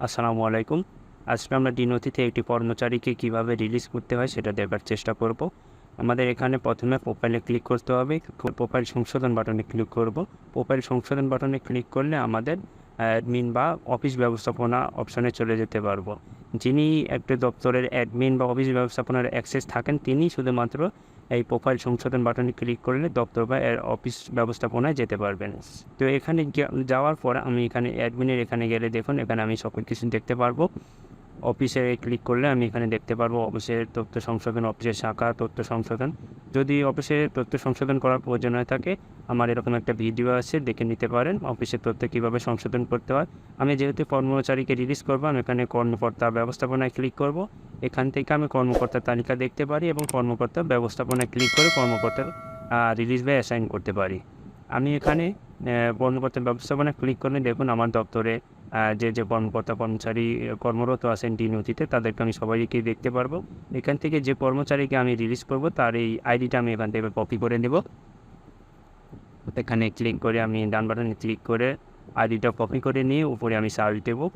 আসসালামু আলাইকুম। আজকে আমরা ডি নথিতে একটি কর্মচারীকে কীভাবে রিলিজ করতে হয় সেটা দেখার চেষ্টা করব। আমাদের এখানে প্রথমে প্রোফাইলে ক্লিক করতে হবে। প্রোফাইল সংশোধন বাটনে ক্লিক করব। প্রোফাইল সংশোধন বাটনে ক্লিক করলে আমাদের অ্যাডমিন বা অফিস ব্যবস্থাপনা অপশনে চলে যেতে পারবো। যিনি একটা দপ্তরের অ্যাডমিন বা অফিস ব্যবস্থাপনার অ্যাক্সেস থাকেন তিনি শুধুমাত্র এই প্রোফাইল সংশোধন বাটনে ক্লিক করলে দপ্তর বা অফিস ব্যবস্থাপনায় যেতে পারবেন। তো এখানে যাওয়ার পর আমি এখানে অ্যাডমিনের এখানে গেলে দেখুন এখানে আমি সকল কিছু দেখতে পারবো। অফিসে ক্লিক করলে আমি এখানে দেখতে পারবো অফিসের তথ্য সংশোধন, অফিসের শাখা তথ্য সংশোধন। যদি অফিসে তথ্য সংশোধন করার প্রয়োজন হয়ে থাকে আমার এরকম একটা ভিডিও আছে, দেখে নিতে পারেন অফিসের তথ্য কীভাবে সংশোধন করতে হয়। আমি যেহেতু কর্মচারীকে রিলিজ করবো আমি এখানে কর্মকর্তা ব্যবস্থাপনায় ক্লিক করব। এখান থেকে আমি কর্মকর্তার তালিকা দেখতে পারি এবং কর্মকর্তা ব্যবস্থাপনায় ক্লিক করে কর্মকর্তার রিলিজ বা অ্যাসাইন করতে পারি। আমি এখানে কর্মকর্তা ব্যবস্থাপনায় ক্লিক করলে দেখুন আমার দপ্তরে যে কর্মকর্তা কর্মচারী কর্মরত আছেন ডি নথিতে তাদেরকে আমি সবাইকেই দেখতে পারবো। এখান থেকে যে কর্মচারীকে আমি রিলিজ করব তার এই আইডিটা আমি এখান থেকে কপি করে নেব। এখানে ক্লিক করে আমি ডান বাটনে ক্লিক করে আইডিটা কপি করে নিয়ে উপরে আমি সার্চ দেবো।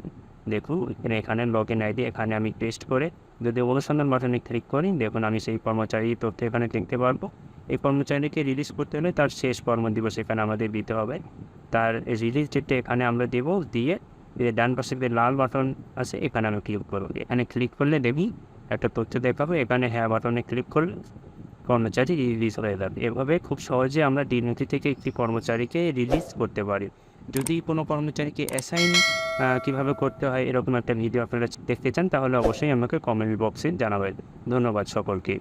দেখুন এখানে লগ ইন আইডি এখানে আমি পেস্ট করে যদি অনুসন্ধান বাটনে ক্লিক করি দেখুন আমি সেই কর্মচারীর তথ্য এখানে দেখতে পারবো। এই কর্মচারীকে রিলিজ করতে হলে তার শেষ কর্মদিবস এখানে আমাদের দিতে হবে। তার রিলিজ ডেটটা এখানে আমরা দেবো, দিয়ে ডান পাশে যে লাল বাটন আছে এখানে আমি ক্লিক করবো। এখানে ক্লিক করলে দেখি একটা তথ্য দেখাবো, এখানে হ্যাঁ বাটনে ক্লিক করলে কর্মচারী রিলিজ হয়ে যাবে। এভাবে খুব সহজে আমরা ডি নথি থেকে একটি কর্মচারীকে রিলিজ করতে পারি। যদি কোনো কর্মচারীকে অ্যাসাইন কীভাবে করতে হয় এরকম একটা ভিডিও আপনারা দেখতে চান তাহলে অবশ্যই আমাকে কমেন্ট বক্সে জানাবেন। ধন্যবাদ সকলকে।